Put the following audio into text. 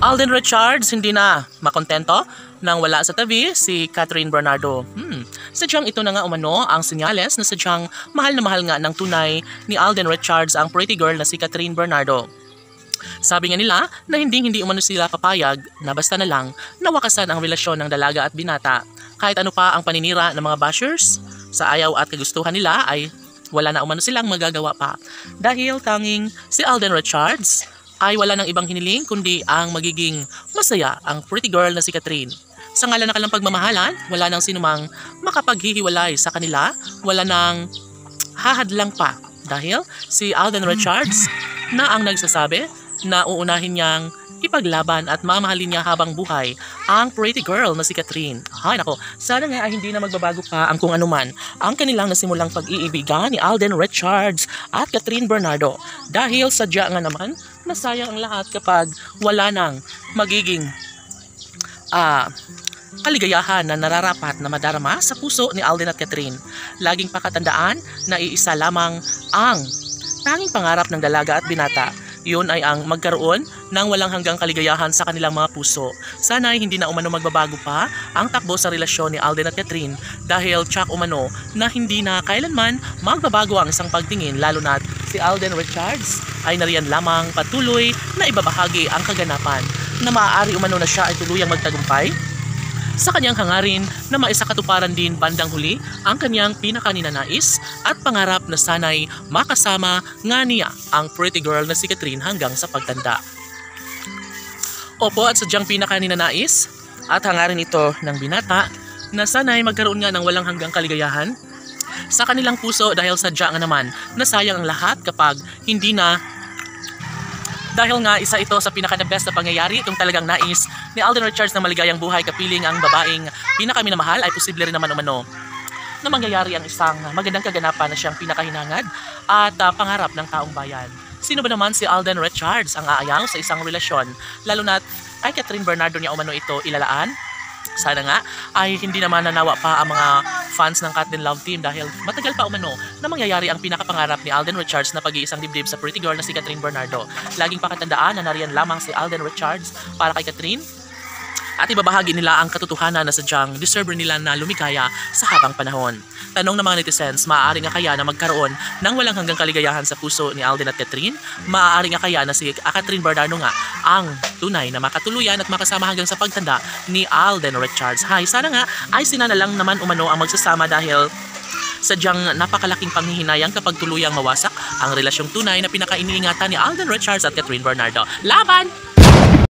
Alden Richards hindi na makontento nang wala sa tabi si Catherine Bernardo. Sadyang ito na nga umano ang senyales na sadyang mahal na mahal nga ng tunay ni Alden Richards ang pretty girl na si Catherine Bernardo. Sabi nga nila na hindi umano sila papayag na basta na lang nawakasan ang relasyon ng dalaga at binata. Kahit ano pa ang paninira ng mga bashers, sa ayaw at kagustuhan nila ay wala na umano silang magagawa pa. Dahil tanging si Alden Richards ay wala nang ibang hiniling kundi ang magiging masaya ang pretty girl na si Catherine. Sa ngalan ng kanilang pagmamahalan, wala nang sinumang makapaghihiwalay sa kanila, wala nang hahadlang pa. Dahil si Alden Richards na ang nagsasabi na uunahin niyang ipaglaban at mamahalin niya habang buhay ang pretty girl na si Catherine. Ay nako, sana nga ay hindi na magbabago pa ang kung anuman ang kanilang nasimulang pag-iibigan ni Alden Richards at Catherine Bernardo. Dahil sadya nga naman, nasayang ang lahat kapag wala nang magiging kaligayahan na nararapat na madarama sa puso ni Alden at Catherine. Laging pakatandaan na iisa lamang ang tanging pangarap ng dalaga at binata. Yun ay ang magkaroon ng walang hanggang kaligayahan sa kanilang mga puso. Sana ay hindi na umano magbabago pa ang takbo sa relasyon ni Alden at Catherine dahil tsak umano na hindi na kailanman magbabago ang isang pagtingin, lalo na si Alden Richards ay nariyan lamang patuloy na ibabahagi ang kaganapan na maaari umano na siya ay tuluyang magtagumpay sa kanyang hangarin na maisakatuparan din bandang huli ang kanyang pinakaninanais at pangarap na sana'y makasama nga niya ang pretty girl na si Catherine hanggang sa pagtanda. Opo, at sadyang pinakaninanais at hangarin ito ng binata na sana'y magkaroon nga ng walang hanggang kaligayahan sa kanilang puso dahil sadya nga naman nasayang ang lahat kapag hindi na. Dahil nga isa ito sa pinaka-best na pangyayari, itong talagang nais ni Alden Richards na maligayang buhay kapiling ang babaeng pinakaminamahal ay posible rin naman umano na mangyayari ang isang magandang kaganapan na siyang pinakahinangad at pangarap ng taong bayan. Sino ba naman si Alden Richards ang aayaw sa isang relasyon, lalo na kay Catherine Bernardo niya umano ito ilalaan? Sana nga ay hindi naman nanawa pa ang mga fans ng Cat Din Love Team dahil matagal pa umano na mangyayari ang pinakapangarap ni Alden Richards na pag-iisang dibdib sa pretty girl na si Catherine Bernardo. Laging pakatandaan na nariyan lamang si Alden Richards para kay Catherine at ibabahagi nila ang katotohanan na sadyang deserve nila na lumigaya sa habang panahon. Tanong ng mga netizens, maaari nga kaya na magkaroon ng walang hanggang kaligayahan sa puso ni Alden at Catherine? Maaari nga kaya na si Catherine Bernardo nga ang tunay na makatuluyan at makasama hanggang sa pagtanda ni Alden Richards? Hay, sana nga ay sila na lang naman umano ang magsasama dahil sadyang napakalaking panghihinayang kapag tuluyang mawasak ang relasyong tunay na pinakainiingatan ni Alden Richards at Catherine Bernardo. Laban!